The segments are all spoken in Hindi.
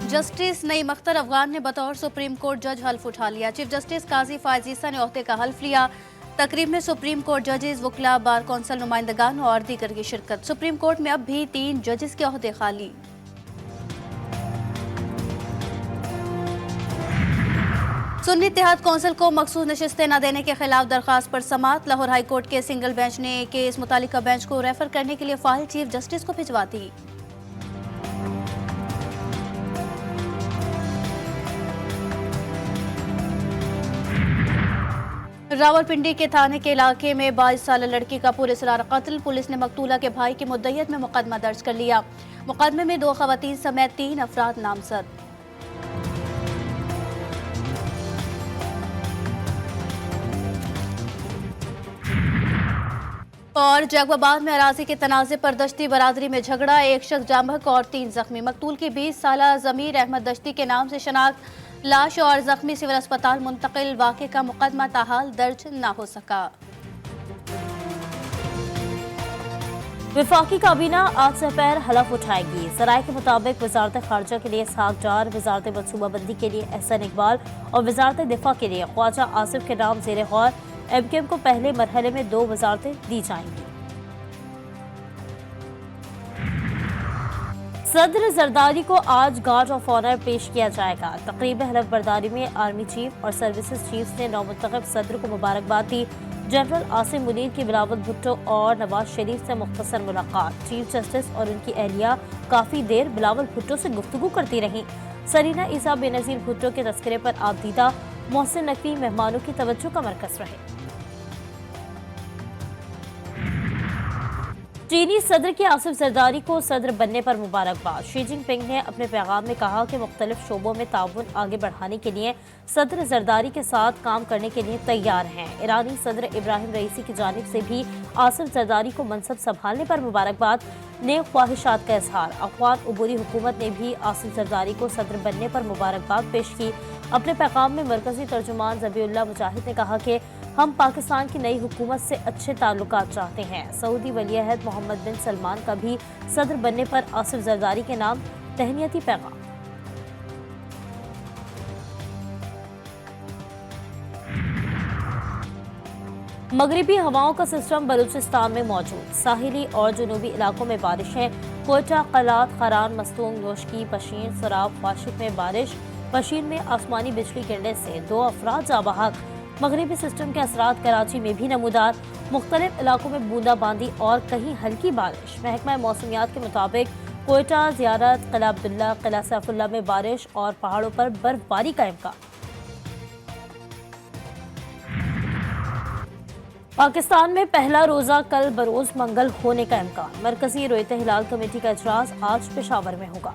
जस्टिस नईम अख्तर अफगान ने बतौर सुप्रीम कोर्ट जज हल्फ उठा लिया। चीफ जस्टिस काजी फायज ईसा ने ओहदे का हल्फ लिया। तकरीब में सुप्रीम कोर्ट जजेस, वकला, बार कौंसिल नुमाइंदगान और दीगर की शिरकत। सुप्रीम कोर्ट में अब भी 3 जजेस के ओहदे खाली। सुन्नी इत्तेहाद कौंसिल को मखसूस नशिस्तें न देने के खिलाफ दरखास्त पर समाअत। लाहौर हाई कोर्ट के सिंगल बेंच ने केस मुतालिका बेंच को रेफर करने के लिए फाइल चीफ जस्टिस को भिजवा दी। रावलपिंडी के थाने के इलाके में 22 साल लड़की का पुरअसरार कत्ल। पुलिस ने मकतूला के भाई की मुद्दइयत में मुकदमा दर्ज कर लिया। मुकदमे में 2 खवातीन समेत 3 अफराद नामजद। और जैकबाबाद में अराजी के तनाज़े पर दश्ती बरादरी में झगड़ा। एक शख्स जामबहक और 3 जख्मी। मकतूल की 20 साला ज़मीर अहमद दश्ती के नाम से शनाख्त। लाश और जख्मी सिविल अस्पताल मुंतकिल। वाक़े का मुकदमा ताहाल दर्ज न हो सका। वफाकी काबीना आज से पैर हलफ उठाएगी। सराय के मुताबिक वजारत खारजा के लिए इसहाक डार, वजारत मनसूबाबंदी के लिए एहसन इकबाल और वजारत दिफा के लिए ख्वाजा आसिफ के नाम ज़ेर गौर। एमकेएम को पहले मरहले में 2 वजारतें दी जाएंगी। सदर जरदारी को आज गार्ड ऑफ ऑनर पेश किया जाएगा। तकरीब हलफ बर्दारी में आर्मी चीफ और सर्विसेज चीफ ने नौमुंतखब सदर को मुबारकबाद दी। जनरल आसिम मुनीर की बिलावल भुट्टो और नवाज शरीफ से मुख्तसर मुलाकात। चीफ जस्टिस और उनकी अहलिया काफ़ी देर बिलावल भुट्टो से गुफ्तगू करती रहीं। सरीना ईसा बेनज़ीर भुट्टो के तस्करे पर आबदीदा। मोहसिन नकवी मेहमानों की तवज्जो का मरकज रहे। चीनी सदर की आसिफ जरदारी को सदर बनने पर मुबारकबाद। शी जिनपिंग ने अपने पैगाम में कहा कि मुख्तलिफ शोबों में ताउन आगे बढ़ाने के लिए सदर जरदारी के साथ काम करने के लिए तैयार हैं। ईरानी सदर इब्राहिम रईसी की जानिब से भी आसिफ जरदारी को मनसब संभालने पर मुबारकबाद। नेक ख्वाहिशात का इजहार। अफगान उबूरी हुकूमत ने भी आसिफ जरदारी को सदर बनने पर मुबारकबाद पेश की। अपने पैगाम में मरकजी तर्जुमान ज़बीउल्लाह मुजाहिद ने कहा कि हम पाकिस्तान की नई हुकूमत से अच्छे ताल्लुकात चाहते हैं। सऊदी वलीअहद मोहम्मद बिन सलमान का भी सदर बनने पर आसिफ जरदारी के नाम तहनीती पैगाम। मगरिबी हवाओं का सिस्टम बलूचिस्तान में मौजूद। साहिली और जुनूबी इलाकों में बारिशें। कोयटा, कलात, खरान, मस्तूंग, योशकी, पशीन, सराब, वाशिक में बारिश। पशीन में आसमानी बिजली गिरने से 2 अफराद जाबहक। मगरिबी सिस्टम के असरात कराची में भी नमूदार। मुख्तलिफ इलाकों में बूंदाबांदी और कहीं हल्की बारिश। महकमा मौसमियात के मुताबिक कोयटा, ज़ियारत, किला अब्दुल्ला, किला सैफुल्ला में बारिश और पहाड़ों पर बर्फबारी का इम्कान। पाकिस्तान में पहला रोज़ा कल बरोज़ मंगल होने का इम्कान। मरकजी रोयत हिलाल कमेटी का इजलास आज पेशावर में होगा।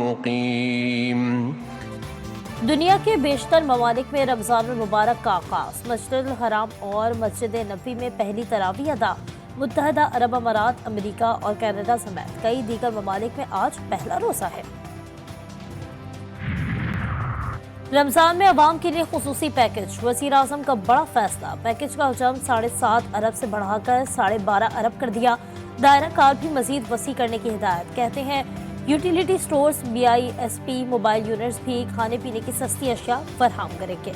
मुक़ीम। दुनिया के बेशतर ममालिक में रमज़ान मुबारक का आगाज़। मस्जिद हराम और मस्जिद नबी में पहली तरावी अदा। मुत्तहदा अरब अमारात, अमेरिका और कनाडा समेत कई दीगर ममालिक में आज पहला रोज़ा है। रमज़ान में अवाम के लिए खुसूसी पैकेज। वज़ीर आज़म का बड़ा फैसला। पैकेज का हजम 7.5 अरब से बढ़ाकर 12.5 अरब कर दिया। दायरा कार भी मजीद वसी करने की हिदायत। कहते हैं utility stores, BISP mobile units भी खाने पीने की सस्ती अशिया फराहम करेंगे।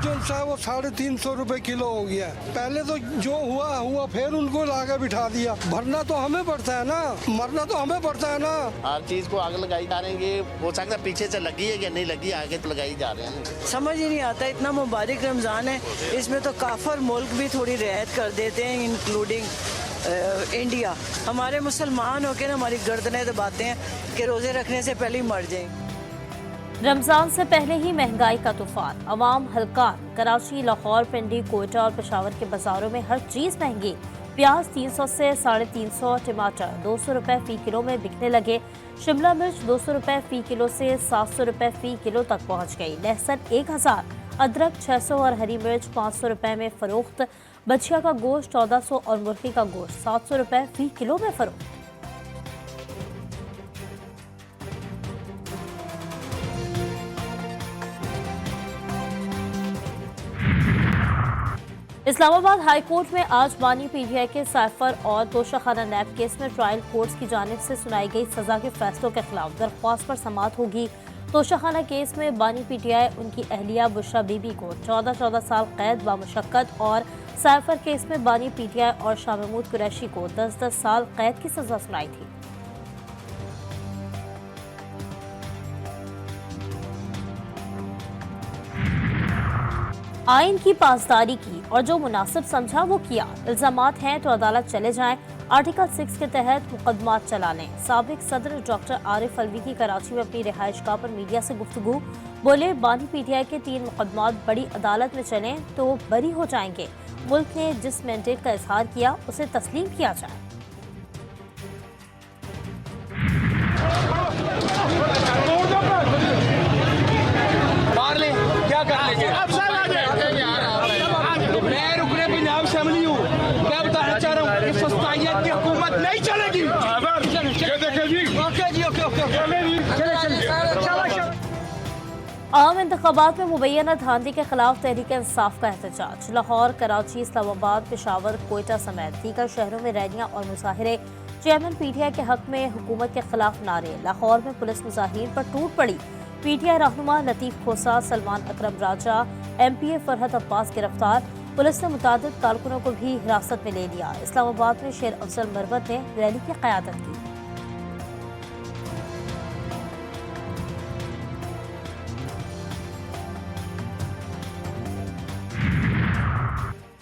जो है वो 350 रुपए किलो हो गया। पहले तो जो हुआ फिर उनको लाकर बिठा दिया। भरना तो हमें पड़ता है ना, मरना तो हमें पड़ता है ना। हर चीज को आग लगाई जा रहे हैं। हो सकता है पीछे से लगी है या नहीं लगी, आगे तो लगाई जा रहे हैं। समझ ही नहीं आता। इतना मुबारक रमजान है, इसमें तो काफर मुल्क भी थोड़ी रियायत कर देते हैं, इंक्लूडिंग इंडिया। हमारे मुसलमान होकर ना हमारी गर्दनें दबाते हैं कि रोजे रखने से पहले ही मर जाएं। रमज़ान से पहले ही महंगाई का तूफान। अवाम हलकान। कराची, लाहौर, पिंडी, कोयटा और पेशावर के बाजारों में हर चीज़ महंगी। प्याज 300 से 350, टमाटर 200 रुपए फी किलो में बिकने लगे। शिमला मिर्च 200 रुपए फी किलो से 700 रुपए फी किलो तक पहुंच गई। लहसुन 1000, अदरक 600 और हरी मिर्च 500 रुपए में फरोख्त। बछिया का गोश्त 1400 और मुर्गी का गोश्त 700 रुपए फी किलो में फरोख्त। इस्लामाबाद हाई कोर्ट में आज बानी पीटीआई के साइफर और तोशाखाना नैब केस में ट्रायल कोर्ट्स की जानिब से सुनाई गई सजा के फैसलों के खिलाफ दरख्वास्त पर समाअत होगी। तोशाखाना केस में बानी पीटीआई उनकी अहलिया बुशरा बीबी को 14 साल कैद बामुशक्कत और साइफर केस में बानी पीटीआई और शाह महमूद कुरैशी को 10 साल कैद की सजा सुनाई थी। आइन की पासदारी की और जो मुनासिब समझा वो किया। इल्जामात हैं तो अदालत चले जाएं। आर्टिकल 6 के तहत मुकदमात चला लें। साबिक सदर डॉक्टर आरिफ अलवी की कराची में अपनी रिहाइशगाह पर मीडिया से गुफ्तगू। बोले, बानी पीटीआई के 3 मुकदमात बड़ी अदालत में चलें तो बरी हो जाएंगे। मुल्क ने जिस मैंडेट का इजहार किया उसे तस्लीम किया जाए। क्या कर लेंगे? मैं रुकने की नाम से अमली हूँ। क्या बताना चाह रहा हूँ कि सस्ताइयत की हुकूमत नहीं चलेगी। आम इंतखाबात में मुबैना धांधली के खिलाफ तहरीक इंसाफ का एहतजाज। लाहौर, कराची, इस्लामाबाद, पेशावर, कोयटा समेत दीगर शहरों में रैलियां और मुजाहिरे। चेयरमैन पीटीआई के हक में हुकूमत के खिलाफ नारे। लाहौर में पुलिस मुजाहिरीन पर टूट पड़ी। पीटीआई रहनुमा लतीफ खोसा, सलमान अकरम राजा, एमपीए फरहत अब्बास गिरफ्तार। पुलिस ने मुतादिद कारकुनों को भी हिरासत में ले लिया। इस्लामाबाद में शेर अफजल मरवत ने रैली की क़यादत की।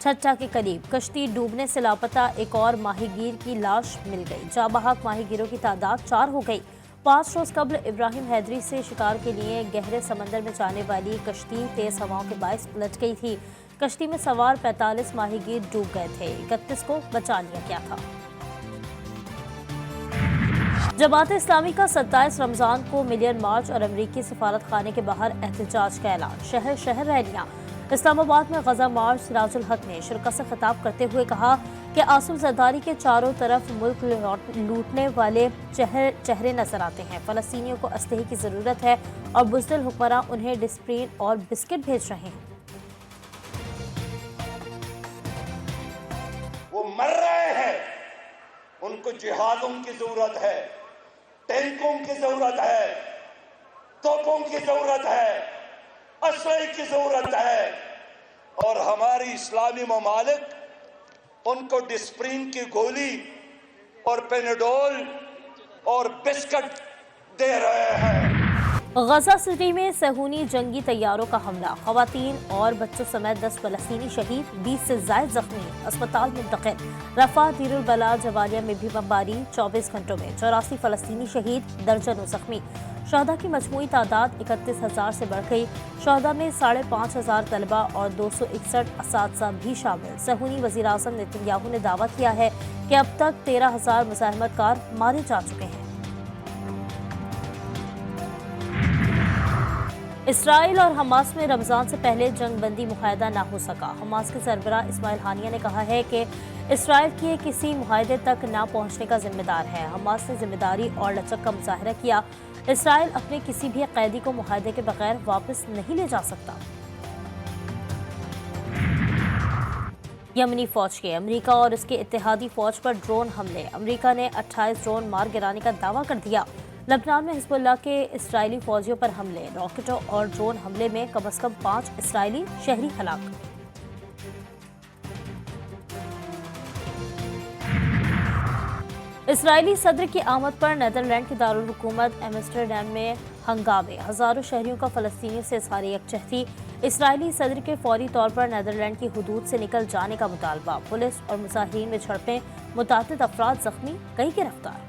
छट्टा के करीब कश्ती डूबने से लापता एक और माहीगीर की लाश मिल गई। जाबहक माहीगीरों की तादाद 4 हो गई। 5 रोज कबल इब्राहिम हैदरी से शिकार के लिए गहरे समंदर में जाने वाली कश्ती तेज हवाओं के बायस उलट गई थी। कश्ती में सवार 45 माहीगीर डूब गए थे। 31 को बचा लिया गया था। जमात इस्लामी का 27 रमजान को मिलियन मार्च और अमरीकी सफारत खाने के बाहर एहतजाज का ऐलान। शहर शहर रैलियां। इस्लामाबाद में गजा मार्च। सिराजुल हक ने शिरकत से खिताब करते हुए कहा कि आसिफ जरदारी के चारों तरफ मुल्क लूटने वाले चेहरे नजर आते हैं। फलस्तीनियों को असलहे की जरूरत है और बुज़दिल हुक्मरान उन्हें डिस्प्रिन और बिस्किट भेज रहे हैं। वो मर रहे हैं, उनको जिहादों की जरूरत है, टैंकों की जरूरत है, तोपों की जरूरत है, असलहे की जरूरत है। और हमारी इस्लामी ममालिक उनको डिस्प्रिन की गोली और पेनाडोल और बिस्किट दे रहे हैं। गजा सिटी में सहूनी जंगी तैयारों का हमला। खवातीन और बच्चों समेत 10 फलस्तीनी शहीद, 20 से ज्यादा जख्मी, अस्पताल मुंतकिल। रफा, दीरुल बला, जवालिया में भी बमबारी। 24 घंटों में 84 फलस्तीनी शहीद, दर्जनों जख्मी। शहदा की मजमूई तादाद 31,000 से बढ़ गई। शहदा में 5,500 तलबा और 261 असातिज़ा भी शामिल। सहूनी वज़ीर आज़म नेतन्याहू ने दावा किया है कि अब तक 13,000 मुज़ाहमतकार मारे जा चुके हैं। इसराइल और हमास में रमज़ान से पहले जंग बंदी मुआहदा ना हो सका। हमास के सरबराह इस्माइल हानिया ने कहा है कि इसराइल के किसी मुआहदे तक ना पहुंचने का जिम्मेदार है। हमास ने जिम्मेदारी और लचक का मुजाहरा किया। इसराइल अपने किसी भी कैदी को मुआहदे के बगैर वापस नहीं ले जा सकता। यमनी फौज के अमेरिका और इसके इत्तेहादी फौज पर ड्रोन हमले। अमेरिका ने 28 ड्रोन मार गिराने का दावा कर दिया। लबनान में हिजबुल्लाह के इसराइली फौजियों पर हमले। रॉकेटों और ड्रोन हमले में कम से कम 5 इसराइली शहरी हलाक। इसराइली सदर की आमद पर नीदरलैंड के दारुल हुकूमत एम्स्टरडैम में हंगामे। हजारों शहरियों का फलस्तीनियों से इज़हार यकजहती। इसराइली सदर के फौरी तौर पर नीदरलैंड की हुदूद से निकल जाने का मुतालबा। पुलिस और मुजाहिरीन में झड़पें, मुतादिद अफराद जख्मी, कई गिरफ्तार।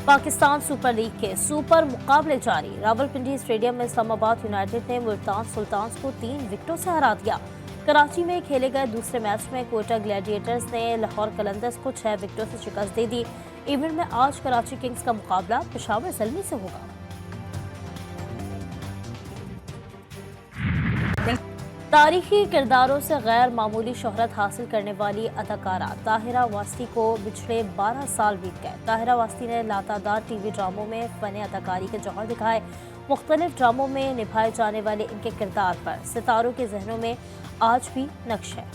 पाकिस्तान सुपर लीग के सुपर मुकाबले जारी। रावलपिंडी स्टेडियम में इस्लामाबाद यूनाइटेड ने मुल्तान सुल्तान्स को 3 विकेटों से हरा दिया। कराची में खेले गए दूसरे मैच में कोयटा ग्लैडिएटर्स ने लाहौर कलंदर्स को 6 विकेटों से शिकस्त दे दी। इवेंट में आज कराची किंग्स का मुकाबला पेशावर ज़ल्मी से होगा। तारीखी किरदारों से गैर मामूली शोहरत हासिल करने वाली अदाकारा ताहिरा वास्ती को पिछले 12 साल बीत गए। ताहिरा वास्ती ने लातादार टीवी ड्रामों में फ़न अदाकारी के जौहर दिखाए। मुख्तलिफ ड्रामों में निभाए जाने वाले इनके किरदार पर सितारों के जहनों में आज भी नक्श है।